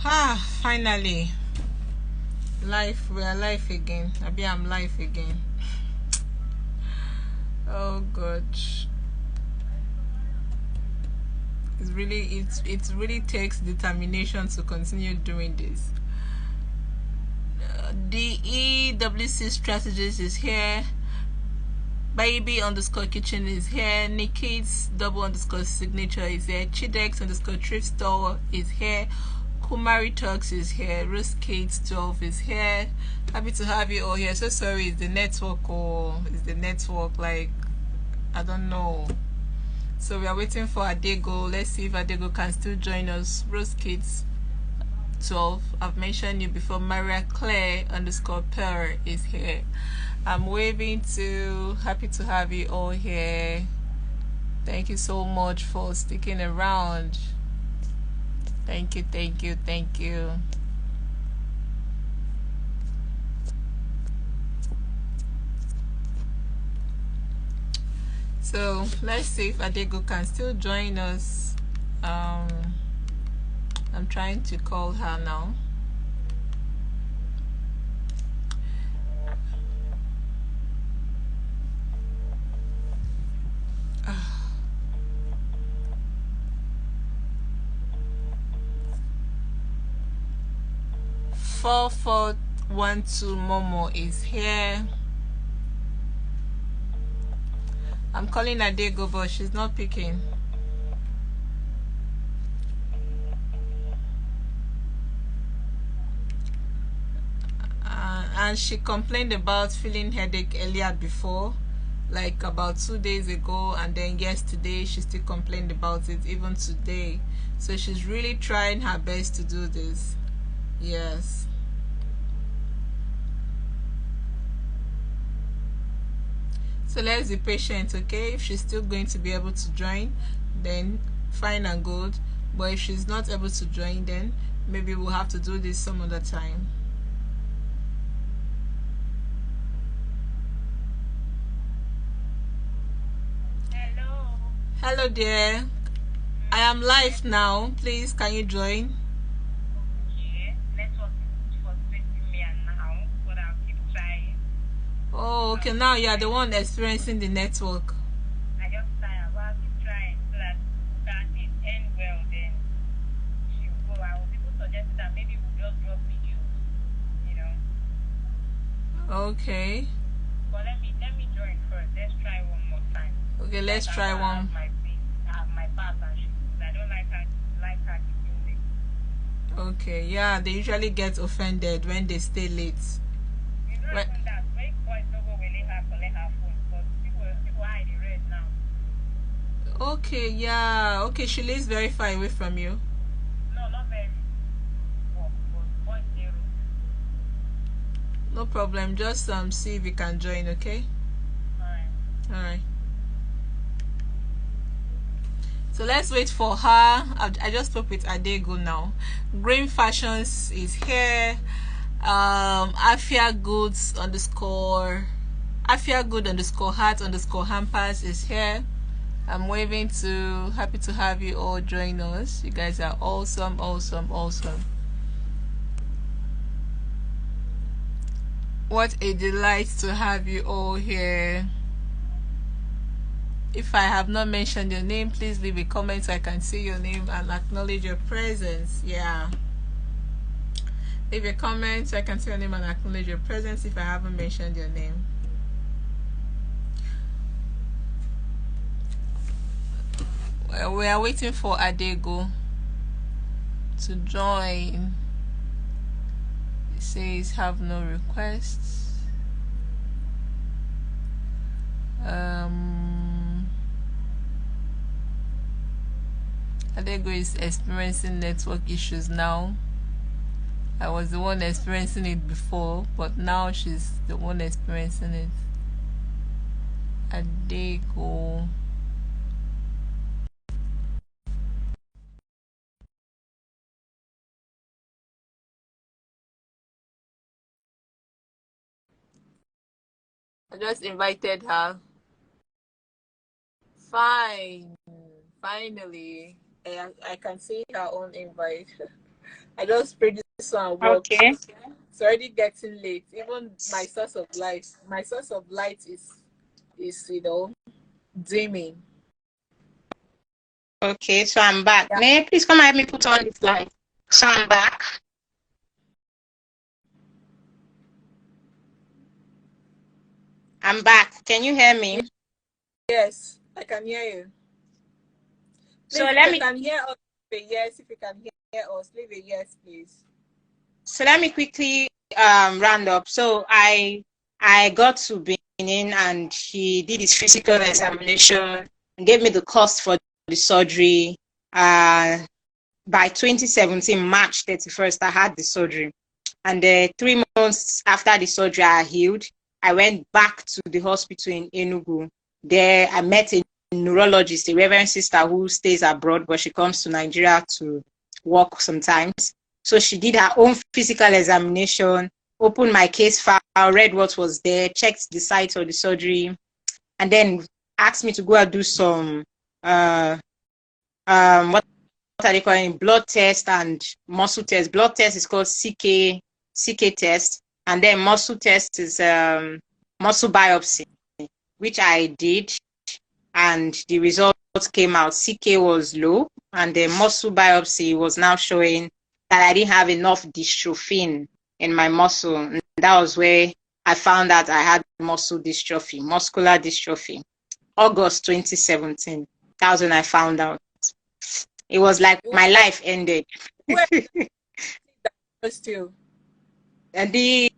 Finally. Life, we are live again. I'm live again. Oh god. It really takes determination to continue doing this. The EWC strategist is here. Baby underscore kitchen is here. Nikki's double underscore signature is here. Chidex underscore thrift store is here. Kumari Talks is here. Rose Kate 12 is here. Happy to have you all here. So sorry, is the network like, I don't know. So we are waiting for Adaego. Let's see if Adaego can still join us. Rose Kate 12, I've mentioned you before. Maria Claire underscore Pearl is here. I'm waving to. Happy to have you all here. Thank you so much for sticking around. Thank you. So let's see if Adaego can still join us. I'm trying to call her now. Uh, 4412 Momo is here. I'm calling Adaego, but she's not picking. And she complained about feeling headache earlier before, like about 2 days ago, and then yesterday she still complained about it, even today. So she's really trying her best to do this. Yes. So let's be patient, okay? If she's still going to be able to join, then fine and good. But if she's not able to join, then maybe we'll have to do this some other time. Hello dear. I am live now. Please, can you join? Oh, okay. Now you are the one experiencing the network. I just tired. Well, I'll keep trying so that it end well. Then she'll go. I will people suggest that maybe we'll just drop videos, you know. Okay. But let me join first. Let's try one more time. Okay, let's try one. I have my pass and I don't like her keeping late. Okay, yeah, they usually get offended when they stay late. It's not even that. Make boys don't go really hard collect her phone because people are in the red now. Okay, yeah. Okay, she lives very far away from you. No, not very. But 0.0. No problem. Just see if you can join, okay? Alright. So let's wait for her. I just spoke with Adaego now. Green Fashions is here. Afia Goods underscore heart underscore hampers is here. I'm waving to. Happy to have you all join us. You guys are awesome. What a delight to have you all here. If I have not mentioned your name, please leave a comment so I can see your name and acknowledge your presence. Yeah. Leave a comment so I can see your name and acknowledge your presence if I haven't mentioned your name. Well, we are waiting for Adaego to join. It says have no requests. Adaego is experiencing network issues now. I was the one experiencing it before, but now she's the one experiencing it. Adaego. I just invited her. Fine. Finally. I can see her own invite. I just pray this one works. Okay. It's already getting late. Even my source of light is dimming. Okay, so I'm back. Yeah. May I please come help me put on this light? So I'm back. I'm back. Can you hear me? Yes, I can hear you. So Please, if let you me can hear us, leave a yes. If you can hear us, leave a yes, please. quickly round up. So I got to Benin and he did his physical examination and gave me the cost for the surgery. By 2017, March 31st, I had the surgery. And 3 months after the surgery, I healed. I went back to the hospital in Enugu. There, I met a neurologist, a reverend sister who stays abroad, but she comes to Nigeria to work sometimes. So she did her own physical examination, opened my case file, read what was there, checked the site of the surgery, and then asked me to go and do some what are they calling blood test and muscle test. Blood test is called CK test, and then muscle test is muscle biopsy, which I did, and the results came out. CK was low, and the muscle biopsy was now showing that I didn't have enough dystrophin in my muscle. And that was where I found out I had muscular dystrophy. August 2017. That was when I found out. It was like my life ended. Where still? And the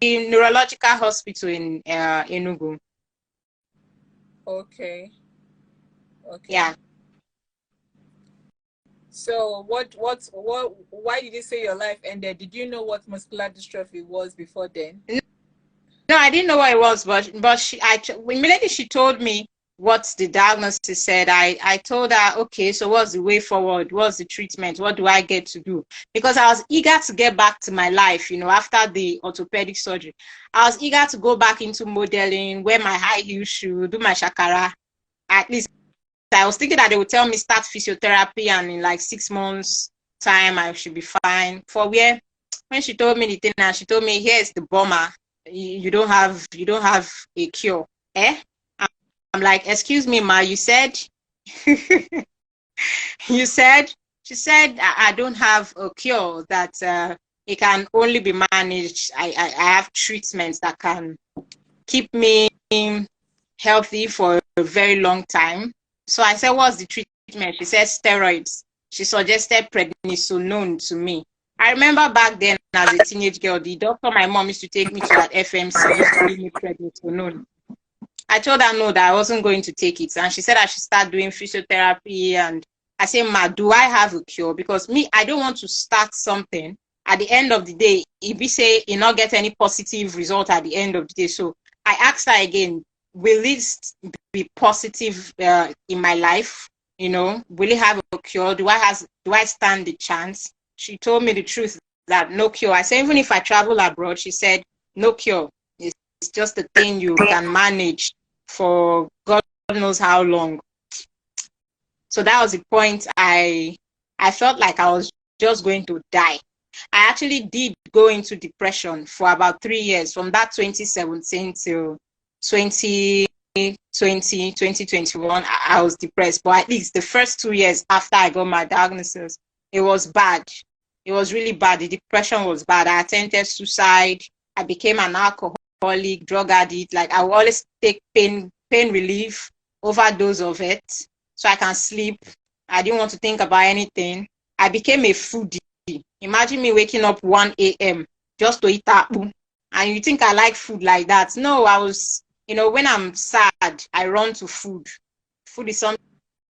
neurological hospital in Enugu. Okay. Yeah. So why did you say your life ended? Did you know what muscular dystrophy was before then? No, I didn't know what it was, but immediately she told me what the diagnosis said, I told her, okay, so what's the way forward? What's the treatment? What do I get to do? Because I was eager to get back to my life, after the orthopedic surgery. I was eager to go back into modeling, wear my high heel shoe, do my shakara. At least I was thinking that they would tell me start physiotherapy and in like 6 months time I should be fine. When she told me the thing, and she told me, here's the bomber. You don't have a cure. I'm like, excuse me, ma, you said, she said, I don't have a cure, that it can only be managed. I have treatments that can keep me healthy for a very long time. So I said, what's the treatment? She said steroids. She suggested prednisolone to me. I remember back then as a teenage girl, the doctor my mom used to take me to at FMC used to give me prednisolone. I told her no, that I wasn't going to take it. And she said I should start doing physiotherapy. And I said, ma, do I have a cure? Because me, I don't want to start something. At the end of the day, if we say you not get any positive result at the end of the day. So I asked her again, will it be positive in my life? Will it have a cure? Do I stand the chance? She told me the truth, that no cure. I said, even if I travel abroad, she said, no cure. It's just a thing you can manage for God knows how long. So that was the point. I felt like I was just going to die. I actually did go into depression for about 3 years, from that 2017 till 2021. I was depressed. But at least the first 2 years after I got my diagnosis, it was bad. It was really bad. The depression was bad. I attempted suicide. I became an alcoholic, drug addict. Like, I would always take pain relief, overdose of it, so I can sleep. I didn't want to think about anything. I became a foodie. Imagine me waking up 1 a.m. just to eat akpu. And you think I like food like that? No, I was, when I'm sad, I run to food. Food is something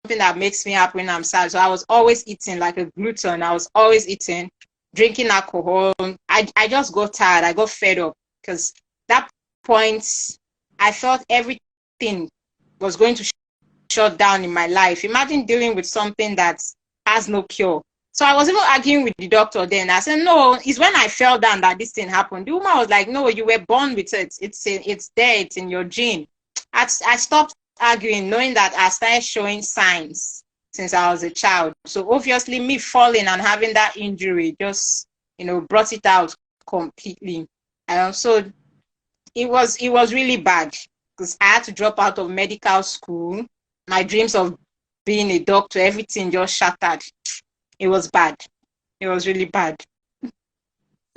that makes me happy when I'm sad. So I was always eating like a glutton. I was always eating, drinking alcohol. I just got tired. I got fed up, because that point I felt everything was going to shut down in my life. Imagine dealing with something that has no cure. So I was even arguing with the doctor then. I said, no, it's when I fell down that this thing happened. The woman was like, no, you were born with it. It's there. It's in your gene. I stopped arguing, knowing that I started showing signs since I was a child. So obviously me falling and having that injury just, brought it out completely. So it was really bad because I had to drop out of medical school. My dreams of being a doctor, everything just shattered. It was bad. It was really bad.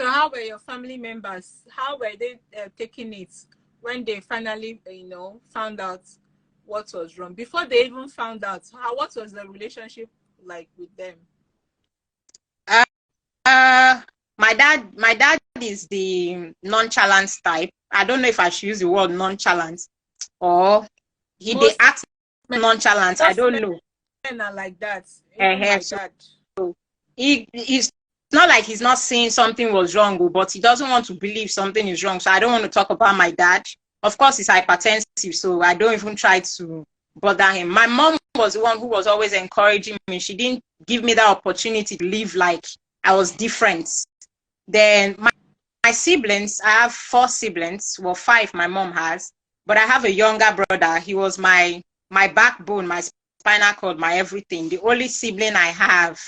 So how were your family members? How were they taking it when they finally, found out what was wrong? Before they even found out, what was the relationship like with them? Uh, my dad is the nonchalant type. I don't know if I should use the word nonchalant or they Most act nonchalant. I don't know. Men are like that. Even my So dad. He's not like he's not saying something was wrong, but he doesn't want to believe something is wrong. So I don't want to talk about my dad. Of course, he's hypertensive, so I don't even try to bother him. My mom was the one who was always encouraging me. She didn't give me that opportunity to live like I was different. Then my siblings, I have 4 siblings. Well, 5 my mom has, but I have a younger brother. He was my backbone, my spinal cord, my everything. The only sibling I have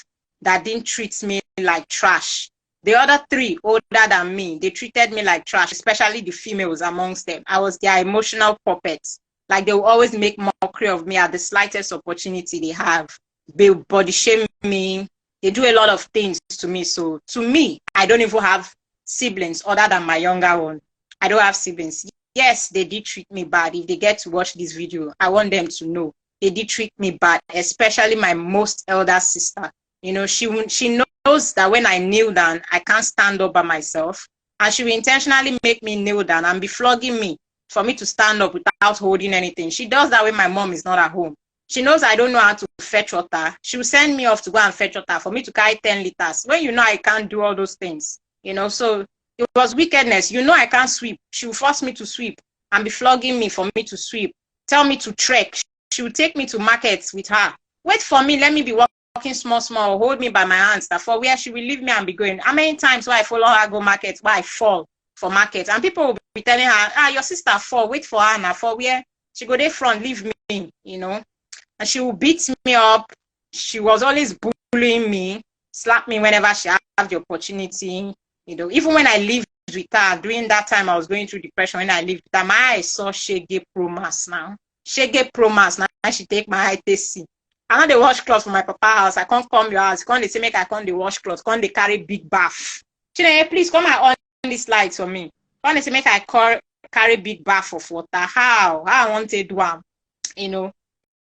that didn't treat me like trash. The other 3 older than me, they treated me like trash, especially the females amongst them. I was their emotional puppet. Like they will always make mockery of me at the slightest opportunity they have. They body shame me. They do a lot of things to me. So to me, I don't even have siblings other than my younger one. I don't have siblings. Yes, they did treat me bad. If they get to watch this video, I want them to know they did treat me bad, especially my most elder sister. She knows that when I kneel down, I can't stand up by myself. And she will intentionally make me kneel down and be flogging me for me to stand up without holding anything. She does that when my mom is not at home. She knows I don't know how to fetch water. She will send me off to go and fetch water for me to carry 10 liters. When I can't do all those things, so it was wickedness. I can't sweep. She will force me to sweep and be flogging me for me to sweep. Tell me to trek. She will take me to markets with her. Wait for me. Let me be walking small, hold me by my hands. For where she will leave me and be going. How many times will I follow her go market, where I fall for market? And people will be telling her, your sister fall, wait for her now. For where she go there front, leave me, And she will beat me up. She was always bullying me, slap me whenever she had the opportunity. Even when I lived with her, during that time I was going through depression, when I lived with her, my eyes saw Shege Promas now. Shege Promas now, she take my eye to see. I know they wash clothes for my papa house. I can't come your house. Can't they say make I come they wash clothes? Can't they carry big bath? Please come and on this light for me. Can't they say make I carry big bath of water? How I want to do them?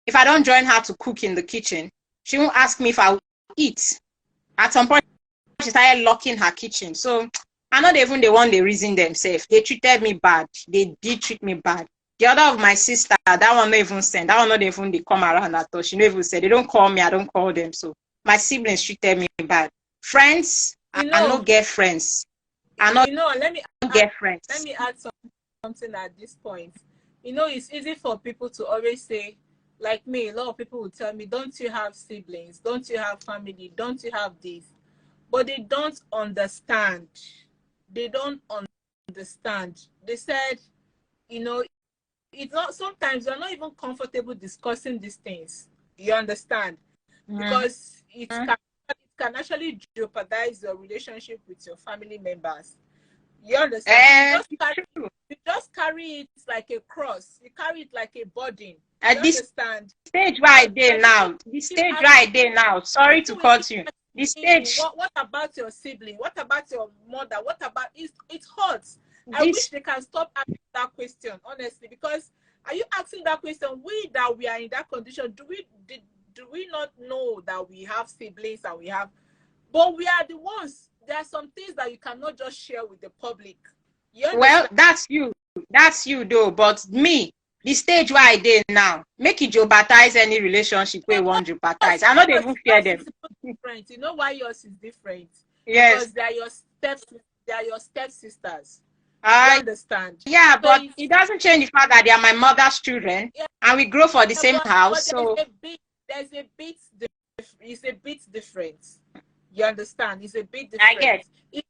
If I don't join her to cook in the kitchen, she won't ask me if I will eat. At some point, she started locking her kitchen. So I'm not even the one they reason themselves. They treated me bad. They did treat me bad. The other of my sister, that one not even send. That one not even they come around at all. She never even said they don't call me. I don't call them. So my siblings treated me bad. Friends, I not get friends. I not get friends. Let me add something at this point. It's easy for people to always say, like me, a lot of people will tell me, don't you have siblings? Don't you have family? Don't you have this? But they don't understand. They don't understand. They said, it's not, sometimes you're not even comfortable discussing these things. You understand? Because it can actually jeopardize your relationship with your family members. You understand? You just carry it like a cross. You carry it like a burden. At this stage right there now. This stage right there now. Sorry to cut you. This stage. What about your sibling? What about your mother? What about it hurts. I wish they can stop asking that question, honestly, because are you asking that question? We are in that condition, do we not know that we have siblings and but we are the ones. There are some things that you cannot just share with the public. Well, that's you though, but me, the stage where I did now, make it jeopardize any relationship where one jeopardize. I know they won't fear them. Different. You know why yours is different? Yes. Because they are your stepsisters. I understand. Yeah, but it doesn't change the fact that they are my mother's children, and we grow for the same house. So it's a bit different. You understand? It's a bit different. I get. If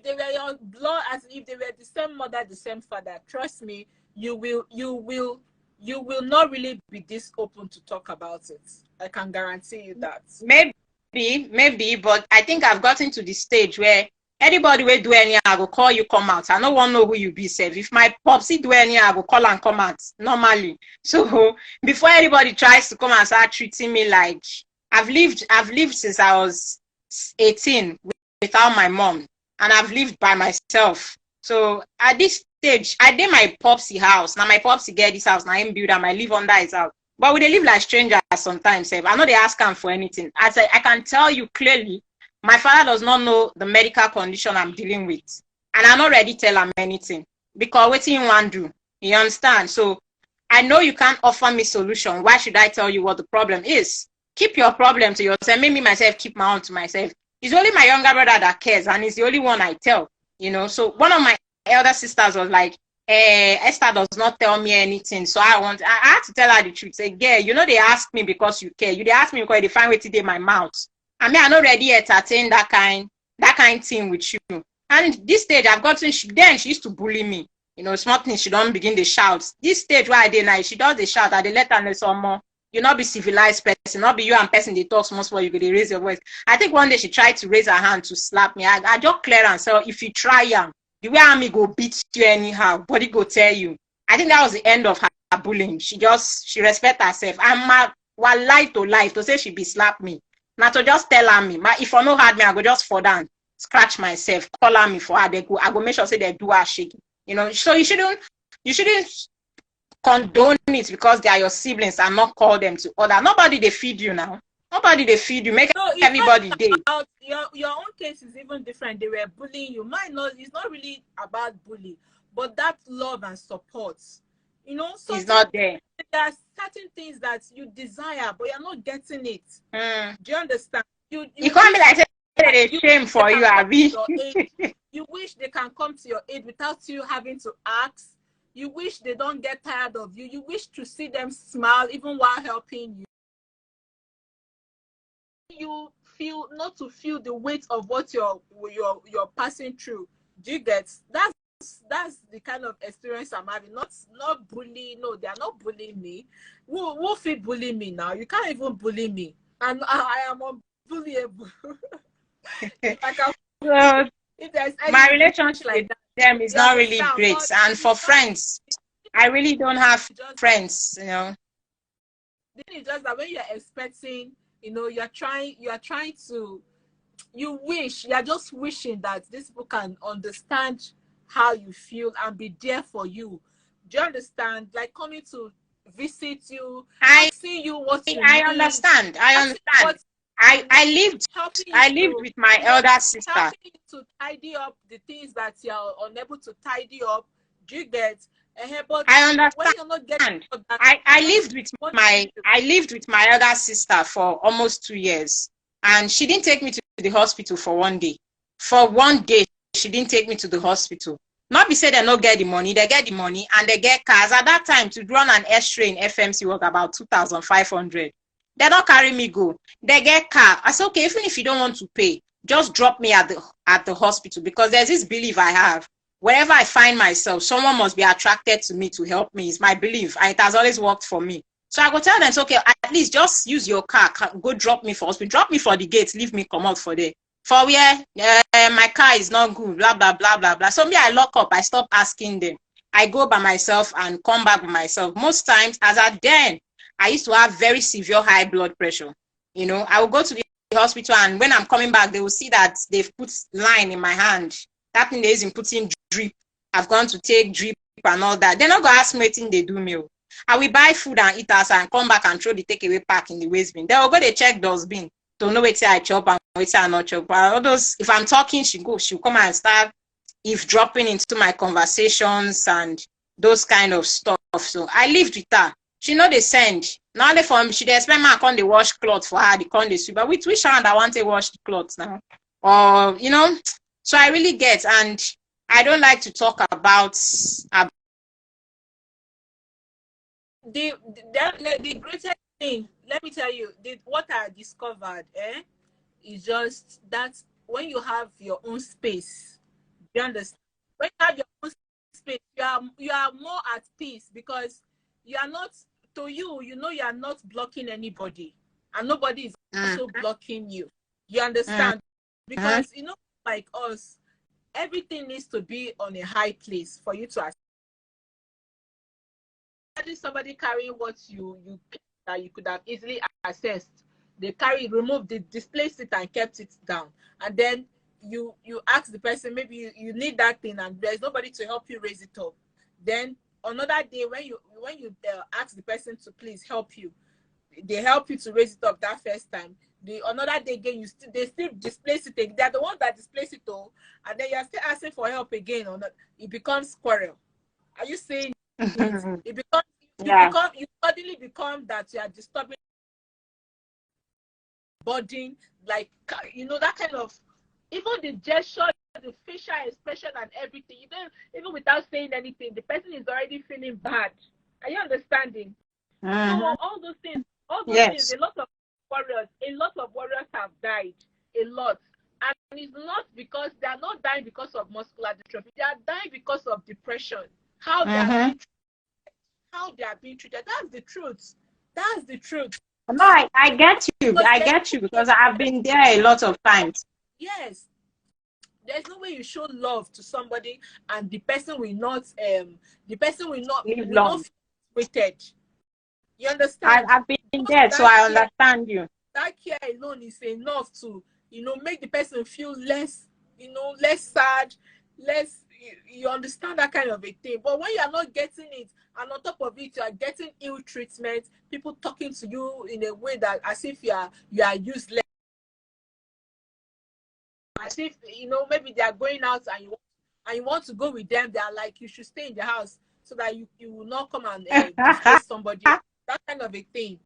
they were your blood, as if they were the same mother, the same father, trust me, you will you will not really be this open to talk about it. I can guarantee you that. Maybe, but I think I've gotten to the stage where anybody will do anything, I will call you, come out. I don't want to know who you be, safe. If my popsy do anything, I will call and come out normally. So before anybody tries to come and start treating me like I've lived since I was 18 without my mom, and I've lived by myself. So at this stage, I did my popsy house. Now my popsy get this house, now him build and I live under his house. But we they live like strangers sometimes. I know they ask him for anything. I can tell you clearly, my father does not know the medical condition I'm dealing with. And I'm not ready to tell him anything. Because what you want to do? You understand? So I know you can't offer me solution. Why should I tell you what the problem is? Keep your problem to yourself. Make me myself keep my own to myself. It's only my younger brother that cares, and he's the only one I tell. You know, so one of my elder sisters was like, Esther does not tell me anything. So I had to tell her the truth. Say, girl, you know they ask me because you care. They ask me because they find way to in my mouth. I mean, I'm not ready to entertain that kind thing with you. And this stage I've gotten, then she used to bully me. You know, small things, she don't begin the shout. This stage where I did now, she does the shout, I they let her know some more. You not be civilized person, not be you and person they talk small small, you could raise your voice. I think one day she tried to raise her hand to slap me. I just clear and say, if you try the way I go beat you anyhow, body go tell you. I think that was the end of her bullying. She respect herself. I'm mad, well, life to say she be slap me. Now to just tell her me, if I no hard me, I go just fall down, scratch myself, call her me for her. I go make sure say they do her shaking. You know, so you shouldn't condone it because they are your siblings and not call them to order. Nobody they feed you now. Nobody they feed you. Make everybody day. Your own case is even different. They were bullying you. Mine not. It's not really about bullying, but that love and support. You know, it's not there. There are certain things that you desire, but you're not getting it. Do you understand? You can't be like a shame for you, Abby. You wish they can come to your aid without you having to ask. You wish they don't get tired of you. You wish to see them smile even while helping you. You feel not to feel the weight of what you're passing through. Do you get? That's the kind of experience I'm having. Not bullying. No, they are not bullying me. Who feel bully me now? You can't even bully me. And I am unbullyable. My relationship like with them is not really great. And for friends, I really don't have friends, you know. Then it's just that when you're expecting, you know, you're trying to, you're just wishing that these people can understand how you feel and be there for you. Do you understand? Like coming to visit you, asking you what you need. I understand. I lived with my elder sister. Helping you to tidy up the things that you're unable to tidy up. Do you get? But I understand. I lived with my elder sister for almost 2 years, and she didn't take me to the hospital for 1 day. For 1 day, she didn't take me to the hospital. Not be said they not get the money, they get the money and they get cars. At that time, to run an X-ray in FMC was about 2,500. They don't carry me go. They get car. I said, okay, even if you don't want to pay, just drop me at the hospital, because there's this belief I have. Wherever I find myself, someone must be attracted to me to help me. It's my belief, and it has always worked for me. So I go tell them, it's okay, at least just use your car, go drop me for hospital, drop me for the gate, leave me come out for there. For where my car is not good, blah, blah, blah, blah, blah. So me, I lock up, I stop asking them. I go by myself and come back by myself. Most times, as at then, I used to have very severe high blood pressure. You know, I will go to the hospital, and when I'm coming back, they will see that they've put line in my hand. That thing is in putting drip. I've gone to take drip and all that. They're not going to ask me anything they do meal. I will buy food and eat outside and come back and throw the takeaway pack in the waste bin. They will go to check dustbin. Don't know where I chop and where I not chop. All those, if I'm talking, she'll come and start dropping into my conversations and those kind of stuff. So I lived with her. She know they send. Now they for me, she they expect me to come they wash clothes for her, they come they sweep. But with which hand I want to wash the clothes now? Or you know, so I really get, and I don't like to talk about the greatest thing, let me tell you, what I discovered is just that when you have your own space, you understand? When you have your own space, you are more at peace, because you are not, to you, you know, you are not blocking anybody, and nobody is also blocking you. You understand? Because, you know, like us, everything needs to be on a high place for you to accept. Imagine somebody carrying what you that you could have easily accessed. They removed it, displaced it, and kept it down. And then you ask the person, maybe you need that thing, and there's nobody to help you raise it up. Then another day, when you ask the person to please help you, they help you to raise it up that first time. The another day again, they still displace it again. They're the ones that displace it all, and then you're still asking for help again. Or not, it becomes quarrel. Are you saying it? It becomes you suddenly become that you are disturbing body, like, you know, that kind of, even the gesture, the facial expression and everything, you don't, even without saying anything, the person is already feeling bad. Are you understanding? So all those things, things, a lot of warriors have died, a lot. And it's not because they are not dying because of muscular dystrophy, they are dying because of depression. How they are being treated. That's the truth. That's the truth. No, I get you. I get you, because I've been there a lot of times. Yes. There's no way you show love to somebody and the person will not Live long. feel waited. You understand? I've been there, so I understand you. That care alone is enough to, you know, make the person feel less, you know, less sad, less, you understand, that kind of a thing. But when you are not getting it, and on top of it, you are getting ill treatment, people talking to you in a way that as if you are useless, as if, you know, maybe they are going out and you want to go with them, they are like, you should stay in the house so that you will not come and displace somebody. That kind of a thing.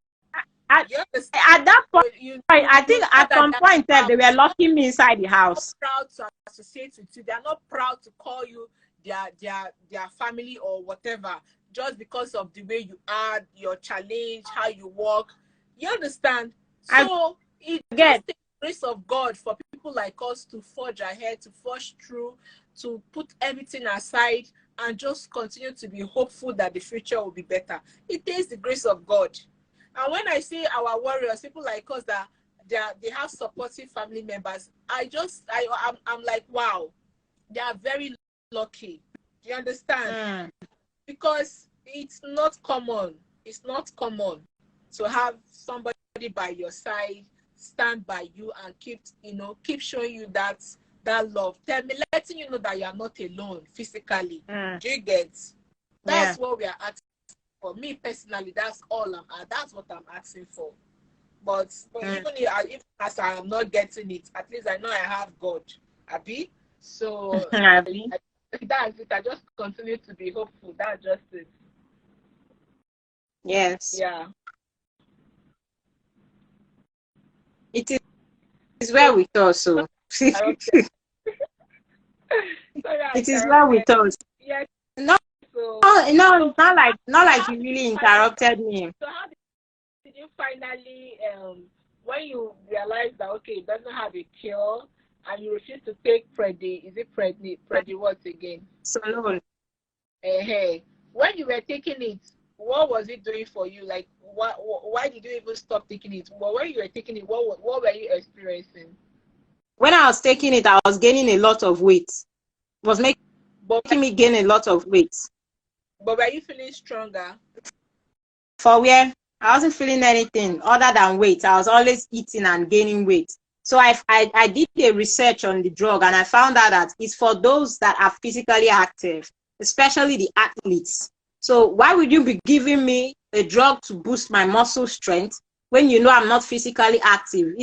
At that point, I think at some point they were locking me inside the house. They are not proud to associate with you. They are not proud to call you their family or whatever, just because of the way you are, your challenge, how you walk. You understand? So it just takes the grace of God for people like us to forge ahead, to forge through, to put everything aside and just continue to be hopeful that the future will be better. It takes the grace of God. And when I see our warriors, people like us that they have supportive family members, I'm like, wow, they are very lucky. Do you understand? Because it's not common. It's not common to have somebody by your side, stand by you, and keep showing you that love. Letting you know that you are not alone physically. Do you get? That's what we are asking. For me personally, that's what I'm asking for. But even as I am not getting it, at least I know I have God. Abi? So that's it. I just continue to be hopeful. That's just it. Yes. Yeah. It is well with us. So it is well with us. Yes. No, not like you really interrupted me. So how did you finally, when you realize that, okay, it doesn't have a cure, and you refuse to take Predi what again? Solon. Hey, when you were taking it, what was it doing for you? Like, why did you even stop taking it? Well, when you were taking it, what were you experiencing? When I was taking it, I was gaining a lot of weight. It was making me gain a lot of weight. But were you feeling stronger? For where? I wasn't feeling anything other than weight. I was always eating and gaining weight. So I did a research on the drug, and I found out that it's for those that are physically active, especially the athletes. So why would you be giving me a drug to boost my muscle strength when you know I'm not physically active?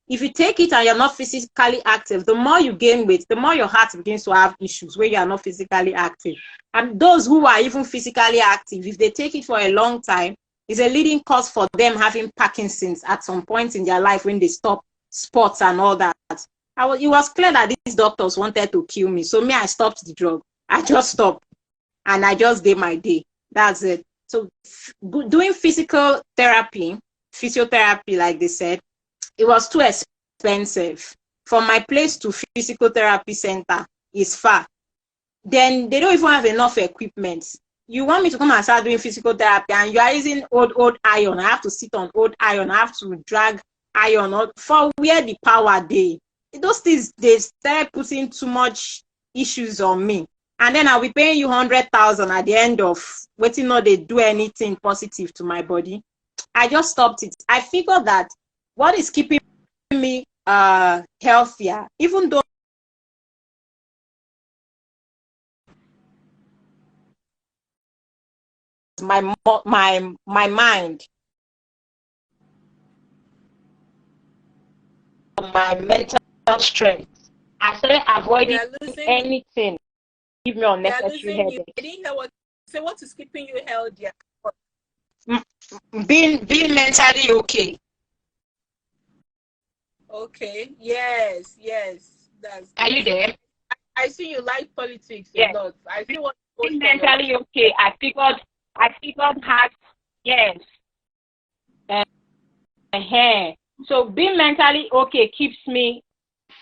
If you take it and you're not physically active, the more you gain weight, the more your heart begins to have issues when you are not physically active. And those who are even physically active, if they take it for a long time, it's a leading cause for them having Parkinson's at some point in their life when they stop sports and all that. It was clear that these doctors wanted to kill me. So I stopped the drug. I just stopped. And I just did my day. That's it. So doing physiotherapy, like they said, it was too expensive. From my place to physical therapy center is far. Then they don't even have enough equipment. you want me to come and start doing physical therapy, and you are using old iron. I have to sit on old iron. I have to drag iron out for where the power they. Those things, they start putting too much issues on me. And then I'll be paying you 100,000 at the end of waiting or they do anything positive to my body. I just stopped it. I figured that what is keeping me healthier, even though my mind, my mental strength, I started avoiding anything give me unnecessary headache. I didn't hear what. So what is keeping you healthier? Being mentally okay. Okay. Yes. That's. Are you there? I see you like politics a lot. I see what. Being mentally okay. I figured that yes. So being mentally okay keeps me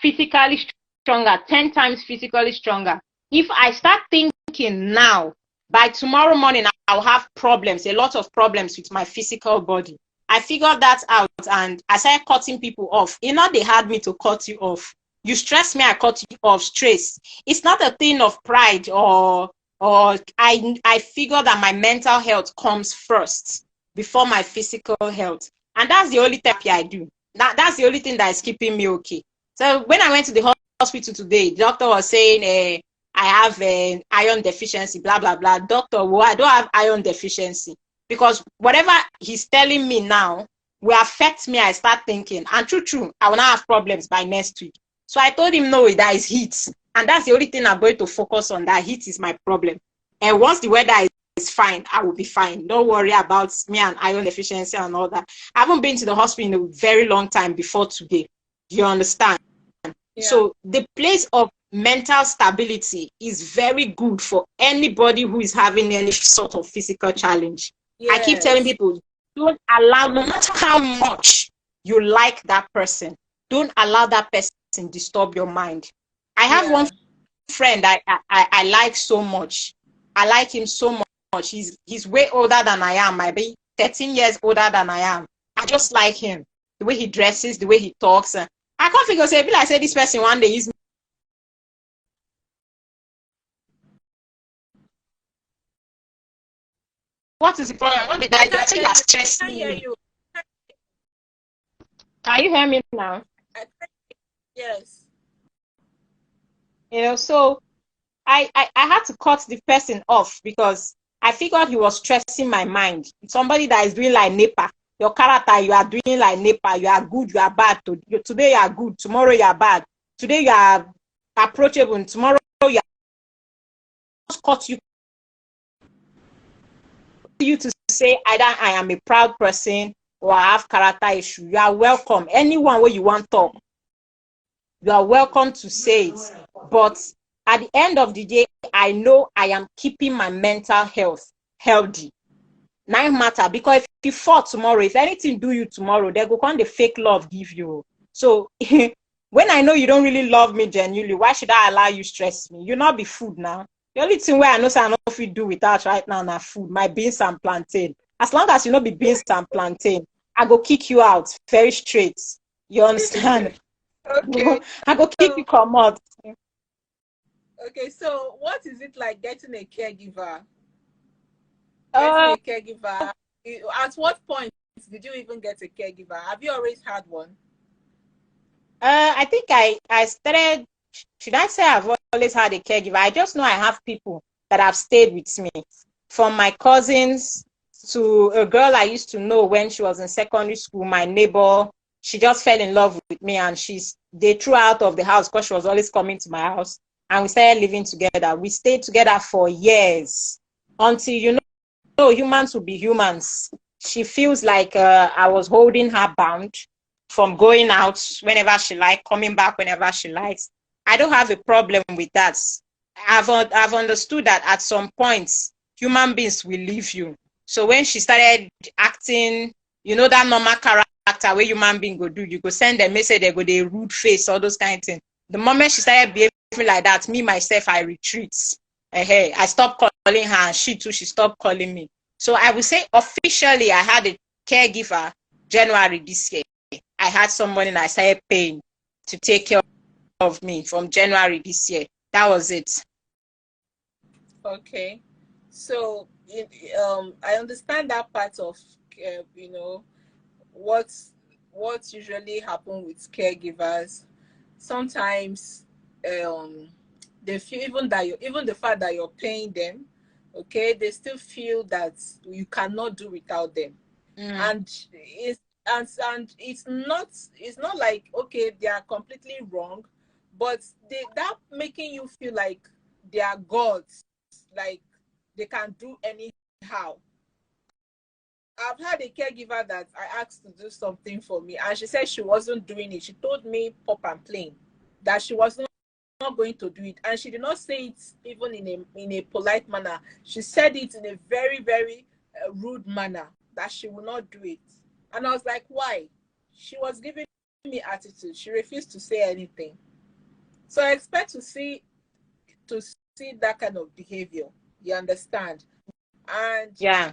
physically stronger, 10 times physically stronger. If I start thinking now, by tomorrow morning, I'll have problems, a lot of problems with my physical body. I figured that out, and I started cutting people off. They had me to cut you off. You stress me, I cut you off. Stress. It's not a thing of pride or I figure that my mental health comes first before my physical health. And that's the only therapy I do. That's the only thing that is keeping me okay. So when I went to the hospital today, the doctor was saying, I have an iron deficiency, blah, blah, blah. Doctor, well, I don't have iron deficiency. Because whatever he's telling me now will affect me. I start thinking. And true, I will not have problems by next week. So I told him, no, that is heat. And that's the only thing I'm going to focus on. That heat is my problem. And once the weather is fine, I will be fine. Don't worry about me and iron deficiency and all that. I haven't been to the hospital in a very long time before today. You understand? Yeah. So the place of mental stability is very good for anybody who is having any sort of physical challenge. Yes. I keep telling people, don't allow, no matter how much you like that person, don't allow that person disturb your mind. I have one friend I like so much. I like him so much. He's way older than I am. Maybe 13 years older than I am. I just like him. The way he dresses, the way he talks. I can't figure, say, I say this person one day is. What is the problem? What did I do? I think you're stressing me. Can you hear me now? Yes. So I had to cut the person off because I figured he was stressing my mind. Somebody that is doing like NEPA. Your character, you are doing like NEPA. You are good, you are bad. Today you are good, tomorrow you are bad. Today you are approachable, tomorrow you are cut you to say either I am a proud person or I have character issue. You are welcome. Anyone where you want to talk, you are welcome to say it. But at the end of the day, I know I am keeping my mental health healthy. Now matter, because if you fall tomorrow, if anything do you tomorrow, they go on the fake love give you. So when I know you don't really love me genuinely, why should I allow you stress me? You not be food now. The only thing where I know I know if you do without right now na food, my beans and plantain. As long as you not be beans and plantain, I go kick you out very straight. You understand? Okay. I go kick you come out. Okay, so what is it like getting a caregiver? A caregiver. At what point did you even get a caregiver? Have you always had one? I think I started. Should I say I've always had a caregiver? I just know I have people that have stayed with me, from my cousins to a girl I used to know when she was in secondary school. My neighbor, she just fell in love with me, and they threw her out of the house because she was always coming to my house, and we started living together. We stayed together for years until humans will be humans. She feels like I was holding her bound from going out whenever she likes, coming back whenever she likes. I don't have a problem with that. I've understood that at some point, human beings will leave you. So when she started acting, that normal character where human being go do, you go send them message, they go they rude face, all those kind of things. The moment she started behaving like that, me myself, I retreat. Hey, I stopped calling her, and she too, she stopped calling me. So I would say officially I had a caregiver January this year. I had someone and I started paying to take care of me from January this year. That was it. Okay. So I understand that part of what's what usually happen with caregivers. Sometimes they feel even the fact that you're paying them, okay, they still feel that you cannot do without them. And it's not like, okay, they are completely wrong, but that making you feel like they are gods, like they can do anyhow. I've had a caregiver that I asked to do something for me, and she said she wasn't doing it. She told me pop and plain that she was not going to do it, and she did not say it even in a polite manner. She said it in a very, very rude manner, that she will not do it. And I was like, why? She was giving me attitude. She refused to say anything. So I expect to see that kind of behavior. You understand? And Yeah.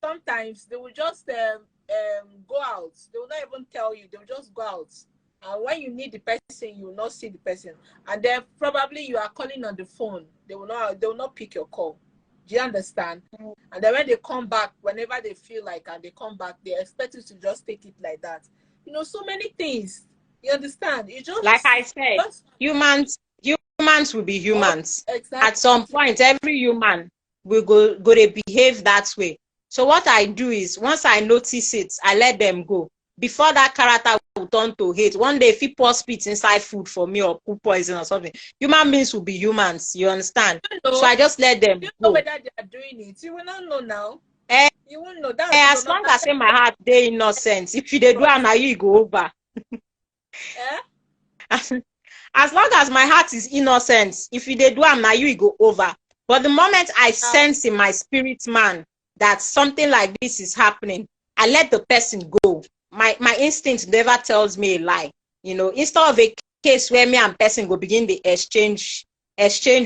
sometimes they will just go out. They will not even tell you. They will just go out. And when you need the person, you will not see the person. And then probably you are calling on the phone. They will not pick your call. Do you understand? And then when they come back, whenever they feel like, and they come back, they expect you to just take it like that. So many things. You understand? You just, like I said, humans will be humans. Exactly. At some point, every human will go to behave that way. So what I do is, once I notice it, I let them go. Before that character will turn to hate. One day, if he pour spit inside food for me or food poison or something, human beings will be humans. You understand? So I just let them you go. know whether they are doing it. You will not know now. You won't know that. As long as my heart they innocent, if you they do and now you go over. As long as my heart is innocent, if you they do am now you go over. But the moment I sense in my spirit man that something like this is happening, I let the person go. My instinct never tells me a lie. Instead of a case where me and person go begin the exchange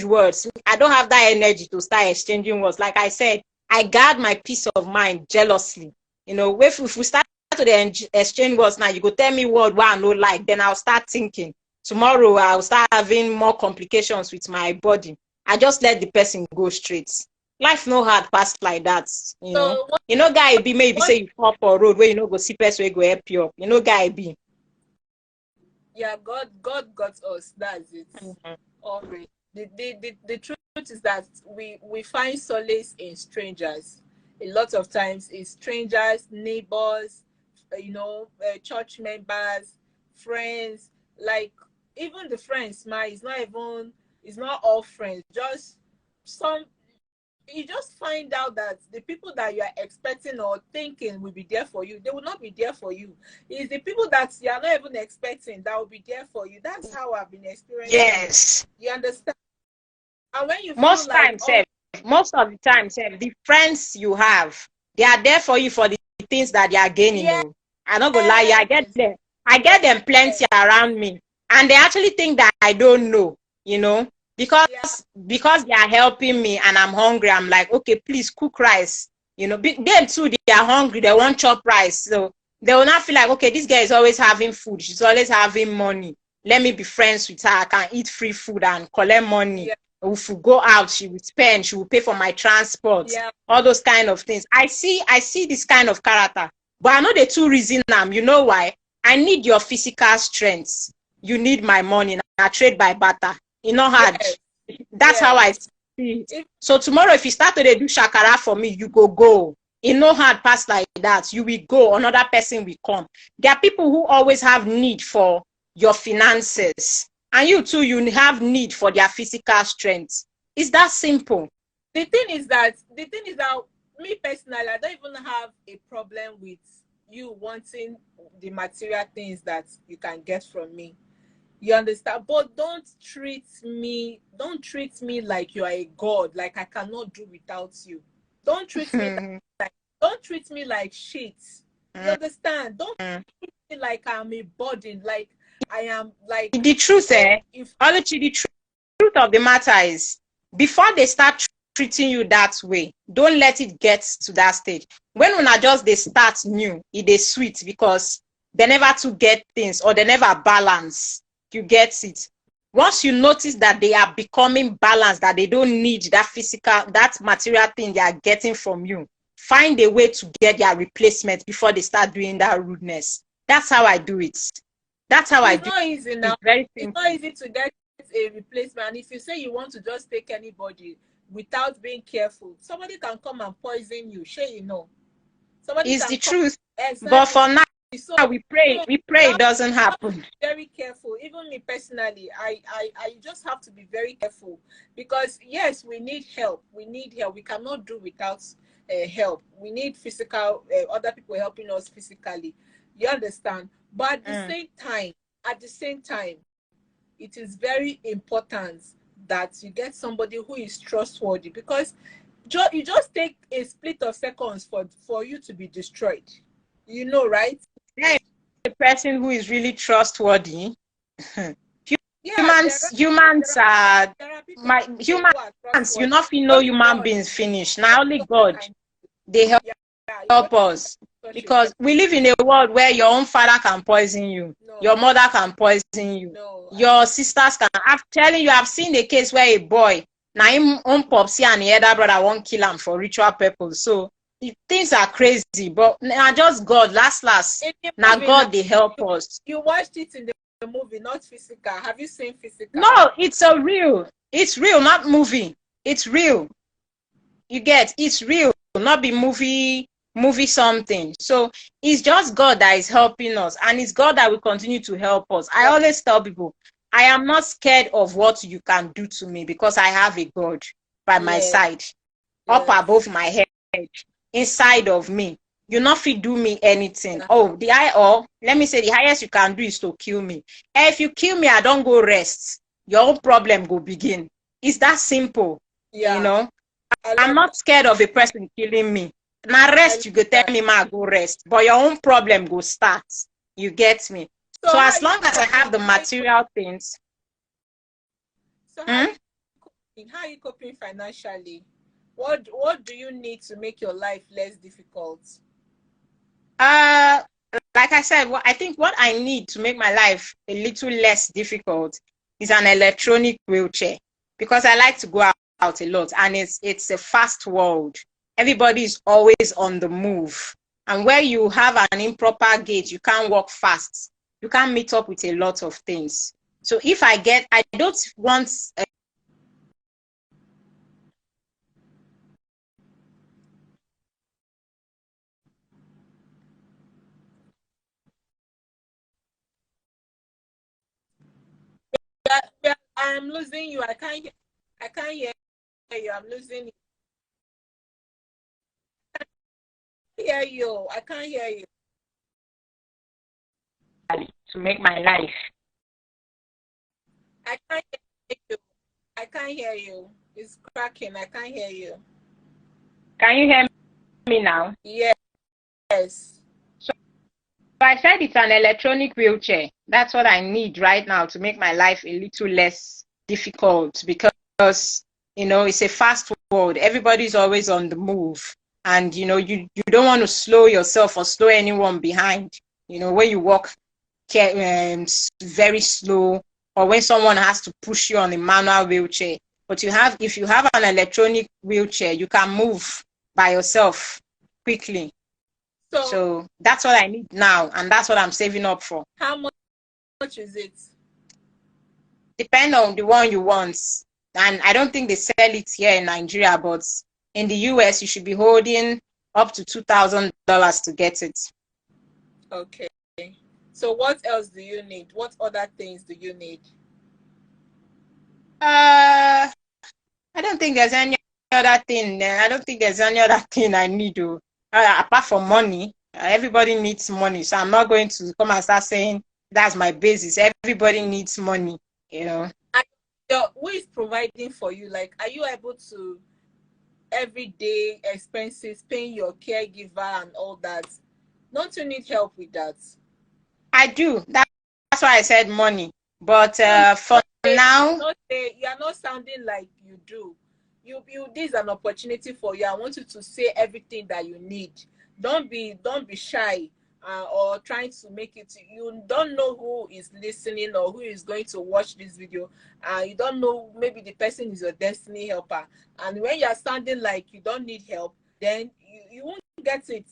words, I don't have that energy to start exchanging words. Like I said, I guard my peace of mind jealously. If we start to the exchange words now, you go tell me word why I no like, then I'll start thinking. Tomorrow I'll start having more complications with my body. I just let the person go straight. Life no hard pass like that. Guy be maybe say you fall for road where go see person where go help you up. Guy be. Yeah, God got us. That's it. Already. The truth is that we find solace in strangers. A lot of times it's strangers, neighbors, church members, friends. Like, even the friends, it's not all friends. Just some. You just find out that the people that you are expecting or thinking will be there for you, they will not be there for you. It's the people that you are not even expecting that will be there for you. That's how I've been experiencing. Yes. You understand? And when you most of the time, the friends you have, they are there for you for the things that they are gaining. Yeah. I'm not gonna lie, I get them plenty around me, and they actually think that I don't know, because they are helping me and I'm hungry. I'm like, okay, please cook rice. Them too, they are hungry, they want chop rice, so they will not feel like, okay, this girl is always having food, she's always having money, let me be friends with her, I can eat free food and collect money. If we go out, she will spend, she will pay for my transport, all those kind of things. I see this kind of character, but I know the two reason you know why? I need your physical strength, you need my money, I trade by barter. Hard. That's how I see it. So tomorrow, if you start to do shakara for me, you go. Hard pass like that. You will go, another person will come. There are people who always have need for your finances. And you too, you have need for their physical strength. It's that simple. The thing is that me personally, I don't even have a problem with you wanting the material things that you can get from me. You understand? But don't treat me like you are a god, like I cannot do without you. Don't treat me don't treat me like shit. You understand? Don't treat me like I'm a burden, like I am like the truth, the truth of the matter is before they start treating you that way, don't let it get to that stage. When una just they start new, it is sweet because they never to get things or they never balance. You get it. Once you notice that they are becoming balanced, that they don't need that physical, that material thing they are getting from you, find a way to get their replacement before they start doing that rudeness. That's how I do it. That's how I do it. It's not easy now. It's very It's simple. not easy to get a replacement. And if you say you want to just take anybody without being careful, somebody can come and poison you. Sure, you know. Somebody It's can the come. truth. Exactly. But for now, So we pray it doesn't happen. Be very careful. Even me personally, I just have to be very careful because yes, we need help. We need help. We cannot do without help. We need physical other people helping us physically. You understand? But at the same time, it is very important that you get somebody who is trustworthy because you just take a split of seconds for you to be destroyed. You know, right? Yeah, the person who is really trustworthy. Humans you nothing know human beings finish. Now only God they help us. Because we live in a world where your own father can poison you, your mother can poison you, your sisters can. I'm telling you, I've seen a case where a boy, now him own popsy and the other brother won't kill him for ritual purpose. So things are crazy, but now just God, last. Now God they help us. You watched it in the movie, not physical. Have you seen physical? No, it's real, not movie. It's real. You get it's real, not be movie something. So it's just God that is helping us, and it's God that will continue to help us. I always tell people, I am not scared of what you can do to me because I have a God by my side, up above my head, inside of me. You not fit do me anything. Oh, let me say the highest you can do is to kill me. If you kill me, I don't go rest. Your own problem go begin. It's that simple. You know, I'm not scared of a person killing me. Now rest, you go tell me, ma, go rest. But your own problem go start. You get me? So as long as I have the material things. So how are you coping financially? What do you need to make your life less difficult? Like I said, I think what I need to make my life a little less difficult is an electronic wheelchair, because I like to go out a lot, and it's a fast world. Everybody is always on the move, and where you have an improper gait, you can't walk fast. You can't meet up with a lot of things. So if I don't want I'm losing you. I can't hear you. I'm losing you. I can't hear you. to make my life. I can't hear you. I can't hear you. It's cracking. I can't hear you. Can you hear me now? Yes. So I said it's an electronic wheelchair. That's what I need right now to make my life a little less difficult, because it's a fast world. Everybody's always on the move, and you don't want to slow yourself or slow anyone behind. When you walk very slow, or when someone has to push you on a manual wheelchair. But if you have an electronic wheelchair, you can move by yourself quickly. So that's what I need now, and that's what I'm saving up for. How much is it? Depend on the one you want. And I don't think they sell it here in Nigeria, but in the US, you should be holding up to $2,000 to get it. Okay. So what else do you need? What other things do you need? I don't think there's any other thing. I don't think there's any other thing I need to, apart from money. Everybody needs money, so I'm not going to come and start saying that's my basis. Everybody needs money, Who is providing for you? Like, are you able to everyday expenses, paying your caregiver and all that? Don't you need help with that? I do. That's why I said money. But for now you are not sounding like you do. This is an opportunity for you. I want you to say everything that you need. Don't be shy, or trying to make it. You don't know who is listening or who is going to watch this video. You don't know, maybe the person is your destiny helper. And when you are sounding like you don't need help, then you won't get it.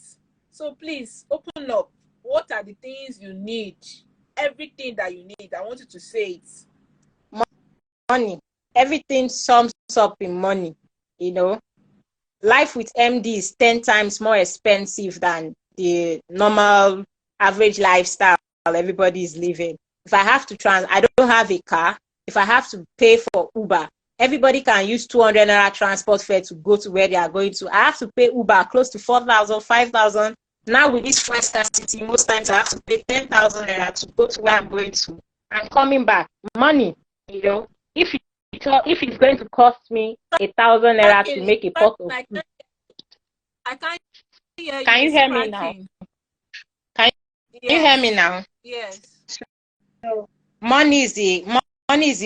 So please open up. What are the things you need? Everything that you need. I want you to say it. Money. Everything sums up in money. You know, life with MD is 10 times more expensive than the normal average lifestyle everybody is living. If I have to I don't have a car. If I have to pay for Uber, everybody can use 200 naira transport fare to go to where they are going to. I have to pay Uber close to 4,000, 5,000. Now with this fuel scarcity, most times I have to pay 10,000 naira to go to where I'm going to. I'm coming back. Money, you know. If it's going to cost me 1,000 naira to make a pot of food. I can't hear you. Can you hear me now? Can you hear me now? Yes. So money is the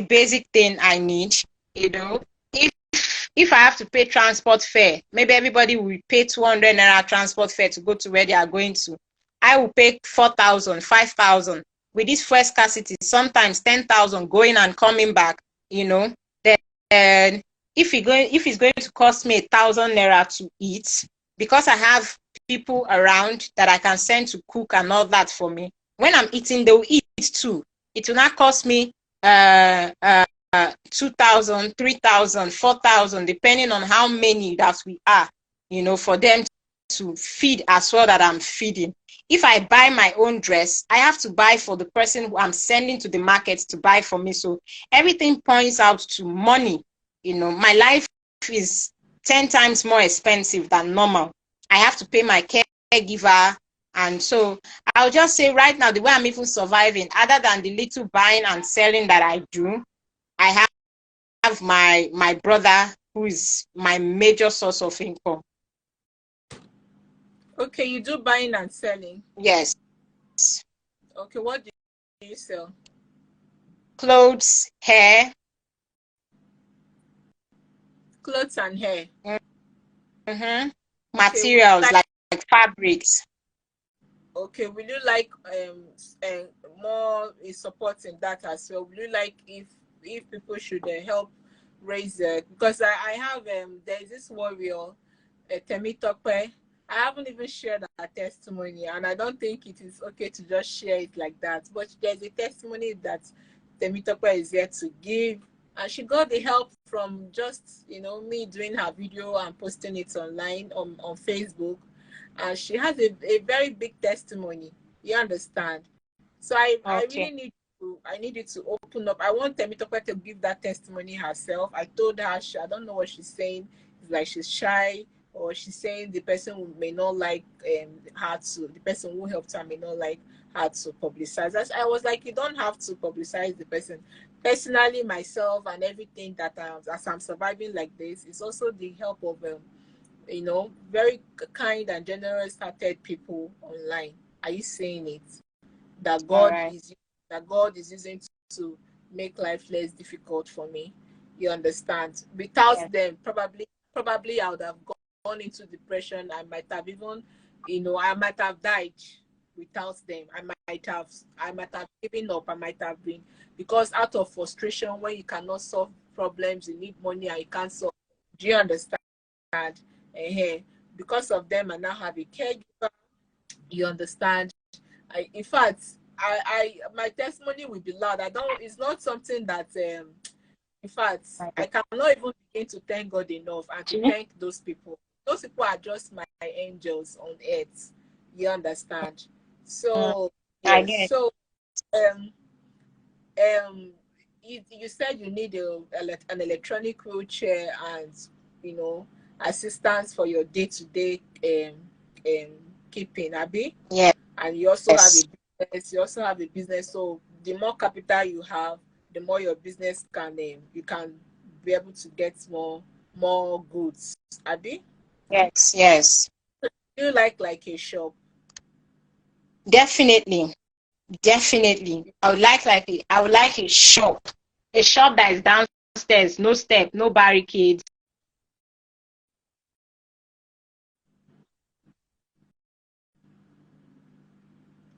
basic thing I need. You know, if I have to pay transport fare, maybe everybody will pay 200 naira transport fare to go to where they are going to. I will pay 4,000, 5,000. With this fuel scarcity, sometimes 10,000 going and coming back. You know, then if it's going to cost me 1,000 naira to eat, because I have people around that I can send to cook and all that for me. When I'm eating, they'll eat too. It will not cost me 2,000, 3,000, 4,000, depending on how many that we are, you know, for them to feed as well that I'm feeding. If I buy my own dress, I have to buy for the person who I'm sending to the market to buy for me. So everything points out to money. You know, my life is 10 times more expensive than normal. I have to pay my caregiver. And so I'll just say right now, the way I'm even surviving, other than the little buying and selling that I do, I have my brother, who is my major source of income. Okay, you do buying and selling? Yes. Okay, what do you sell? Clothes, hair. Clothes and hair. Mm-hmm. Materials, like fabrics. Okay, will you like more supporting that as well? Will you like if people should help raise because I have there's this warrior Temitope. I haven't even shared her testimony, and I don't think it is okay to just share it like that. But there's a testimony that Temitope is here to give, and she got the help from just, you know, me doing her video and posting it online on Facebook. And she has a very big testimony. You understand? So I really need you to open up. I want Temitope to give that testimony herself. I told her I don't know what she's saying. It's like she's shy, or she's saying the person who may not like her to, the person who helped her may not like her to publicize. I was like, you don't have to publicize the person. Personally, myself and everything that as I'm surviving like this, is also the help of you know, very kind and generous hearted people online. Are you saying it? That God is using to make life less difficult for me. You understand? Without them, probably I would have gone into depression. I might have even, you know, I might have died without them. I might have given up. I might have been, because out of frustration, when you cannot solve problems, you need money and you can't solve. Do you understand? Because of them, I now have a caregiver. You understand? In fact, my testimony will be loud. It's not something that in fact, I cannot even begin to thank God enough and to thank those people. Those people are just my angels on earth. You understand? So yes. So you said you need an electronic wheelchair and, you know, assistance for your day-to-day keeping, Abby. Yeah. And you also have a business. You also have a business. So the more capital you have, the more your business can you can be able to get more goods, Abby. Yes. Do you like a shop? Definitely. I would like a shop. a shop that is downstairs, no step, no barricades.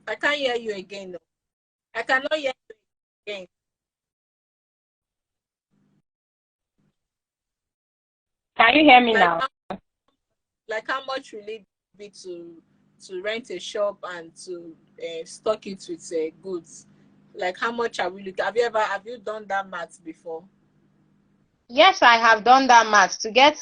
I can't hear you again. No. I cannot hear you again. Can you hear me Like now? how much will it be to rent a shop and to stock it with goods? Like how much are we looking? Have you done that math before? Yes, I have done that math. To get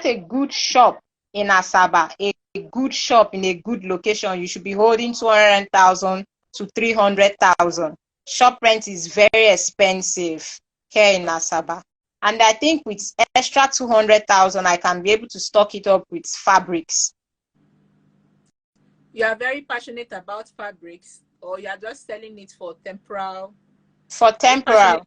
a good shop in Asaba, a good shop in a good location, you should be holding 200,000 to 300,000. Shop rent is very expensive here in Asaba. And I think with extra 200,000, I can be able to stock it up with fabrics. You are very passionate about fabrics, or you are just selling it for temporal? For temporal.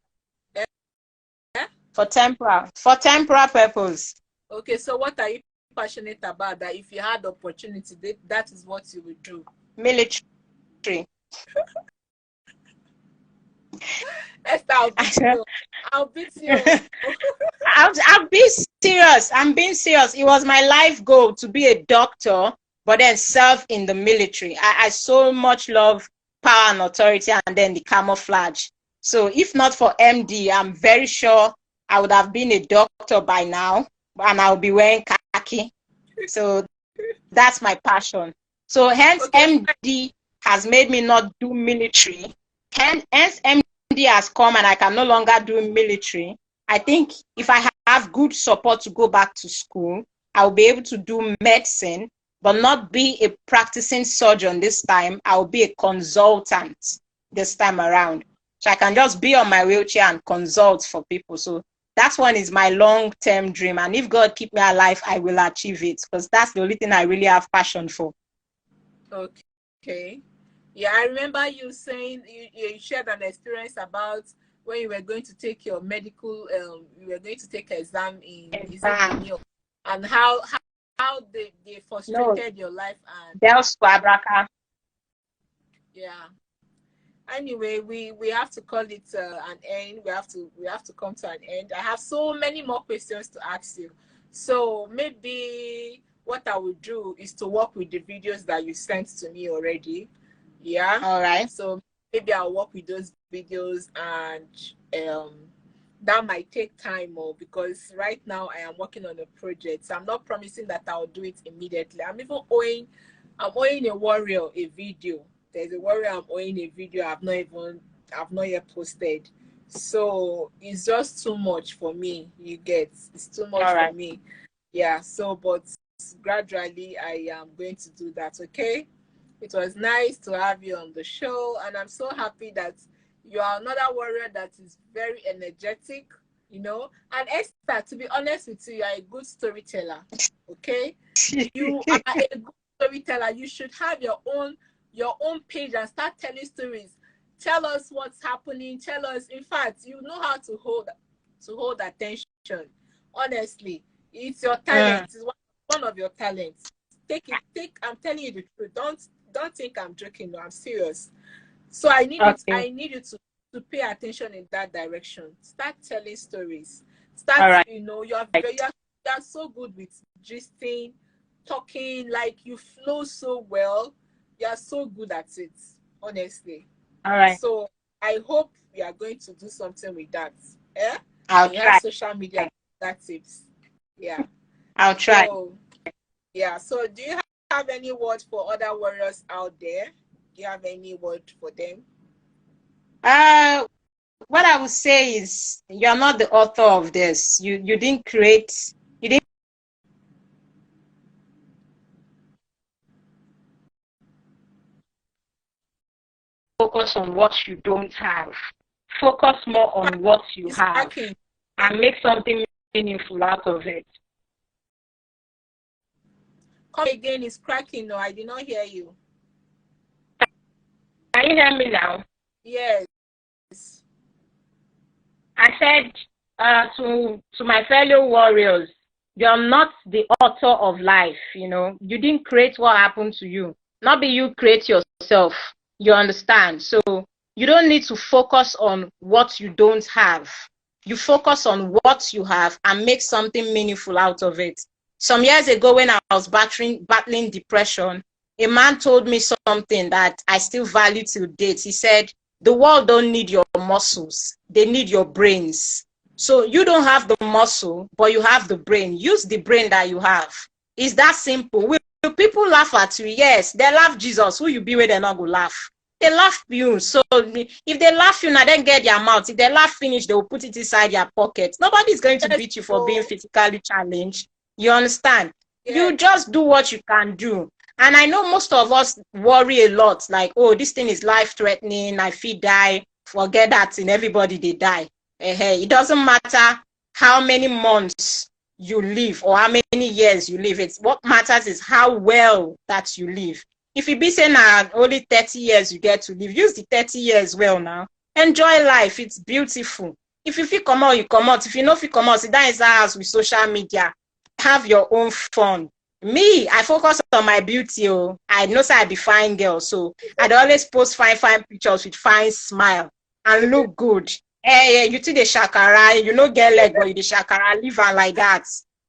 For temporal purpose. Okay, so what are you passionate about that if you had the opportunity, that is what you would do? Military. Esther, I'll beat you. I'm being serious. I'm being serious. It was my life goal to be a doctor, but then serve in the military. I so much love power and authority, and then the camouflage. So if not for MD, I'm very sure I would have been a doctor by now, and I'll be wearing khaki. So that's my passion. So hence MD has made me not do military. Hence MD has come and I can no longer do military. I think if I have good support to go back to school, I'll be able to do medicine, but not be a practicing surgeon this time. I'll be a consultant this time around. So I can just be on my wheelchair and consult for people. So that one is my long-term dream. And if God keep me alive, I will achieve it, because that's the only thing I really have passion for. Okay. Yeah, I remember you saying you shared an experience about when you were going to take your medical, you were going to take an exam in New York, and how they frustrated your life and yeah. Anyway, we have to call it an end. We have to come to an end. I have so many more questions to ask you. So maybe what I will do is to work with the videos that you sent to me already. Yeah. All right. So maybe I'll work with those videos, and that might take time more, because right now I am working on a project. So I'm not promising that I'll do it immediately. I'm owing a Warrior a video. There's a Warrior I'm owing a video I've not yet posted. So it's just too much for me. It's too much for me. Yeah. So, but gradually I am going to do that. Okay. It was nice to have you on the show, and I'm so happy that you are another warrior that is very energetic, And Esther, to be honest with you, you are a good storyteller. Okay. You are a good storyteller. You should have your own page and start telling stories. Tell us what's happening. Tell us. In fact, you know how to hold attention. Honestly, it's your talent. It's one of your talents. I'm telling you the truth. Don't think I'm joking. No, I'm serious. So I need you to pay attention in that direction. Start telling stories. You are so good with gisting, talking, like you flow so well. You are so good at it, honestly. All right. So I hope we are going to do something with that. Yeah? I'll try. Social media, that tips. Yeah. I'll try. So do you have any words for other warriors out there? Do you have any word for them? What I would say is you're not the author of this. You didn't create. You didn't focus on what you don't have. Focus more on what you have and make something meaningful out of it. Come again, it's cracking. No, I did not hear you. Can you hear me now? Yes. I said to my fellow warriors, you're not the author of life. You didn't create what happened to you. Not be you create yourself. You understand? So you don't need to focus on what you don't have. You focus on what you have and make something meaningful out of it. Some years ago, when I was battling depression, a man told me something that I still value till date. He said, the world don't need your muscles. They need your brains. So you don't have the muscle, but you have the brain. Use the brain that you have. It's that simple. Will people laugh at you? Yes, they laugh Jesus. Who you be where they're not going to laugh? They laugh you. So if they laugh you now, then get their mouth. If they laugh finish, they will put it inside their pocket. Nobody's going to beat you for being physically challenged. You understand? Yeah. You just do what you can do. And I know most of us worry a lot, like, oh, this thing is life-threatening, I feel die, forget that, and everybody, they die. It doesn't matter how many months you live or how many years you live. It's what matters is how well that you live. If you be saying only 30 years you get to live, use the 30 years well now. Enjoy life. It's beautiful. If you feel come out, you come out. If you know if you come out, sit down in the house with social media. Have your own fun. Me, I focus on my beauty. Oh, I know say I be fine girl, so I'd always post fine pictures with fine smile and look good. Hey, you see the shakara, you know get leg, but you the shakara live on like that.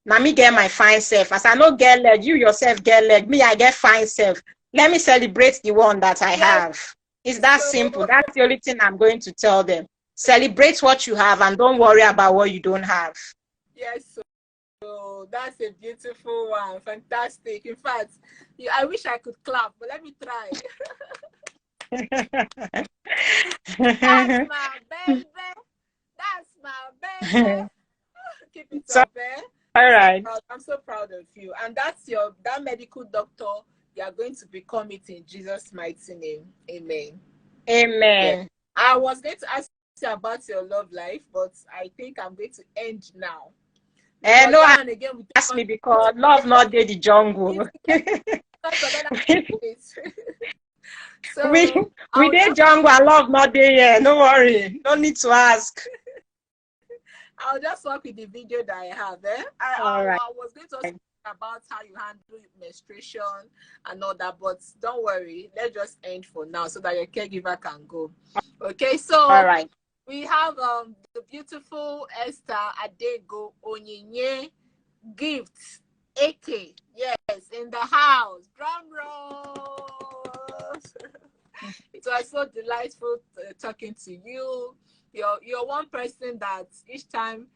Now me get my fine self. As I know get leg, you yourself get leg. Me, I get fine self. Let me celebrate the one that I have. It's that simple. That's the only thing I'm going to tell them. Celebrate what you have and don't worry about what you don't have. Yes. So that's a beautiful one. Fantastic. In fact, I wish I could clap, but let me try. That's my baby. That's my baby. Keep it up, eh? All right. I'm so proud of you. And that's that medical doctor. You are going to become it in Jesus' mighty name. Amen. Amen. Yeah. I was going to ask you about your love life, but I think I'm going to end now. No, and again, ask me because love not dey the jungle. So we dey jungle and love not there here. No worry, no need to ask. I'll just work with the video that I have. All right. I was going to ask about how you handle menstruation and all that, but don't worry. Let's just end for now so that your caregiver can go. Okay, so all right. We have the beautiful Esther Adaego Onyinye Gifts, AK, yes, in the house. Drum rolls. It was so delightful talking to you. You're one person that each time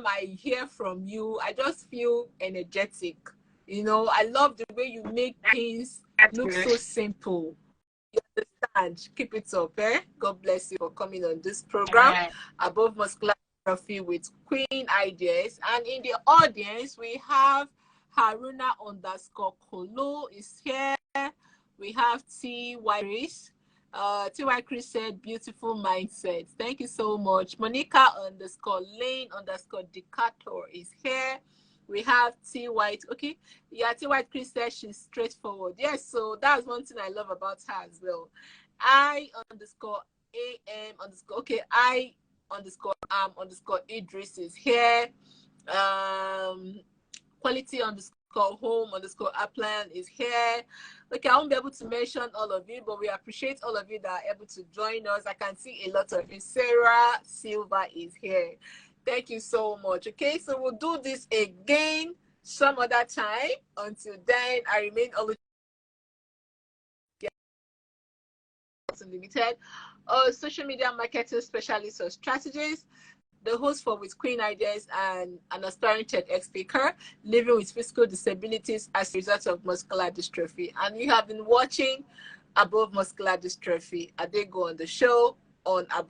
I hear from you, I just feel energetic. You know, I love the way you make things look so simple. You understand? Keep it up, eh? God bless you for coming on this program, Above Muscular Dystrophy with Queenideas. And in the audience, we have Haruna _Kolo is here. We have T.Y. Chris. T.Y. Chris said, beautiful mindset. Thank you so much. Monica _Lane _Decatur is here. We have T White. Okay, yeah, T White Chris says she's straightforward. Yes, so that's one thing I love about her as well. I _AM_ okay, I _ Idris is here. Quality _home _ Upland is here. Okay, I won't be able to mention all of you, but we appreciate all of you that are able to join us. I can see a lot of you. Sarah Silva is here. Thank you so much. Okay, so we'll do this again some other time. Until then, I remain always Unlimited, social media marketing specialist or strategist, the host for With Queenideas and an aspiring TEDx speaker living with physical disabilities as a result of muscular dystrophy. And you have been watching Above Muscular Dystrophy. Adaego on the show on Above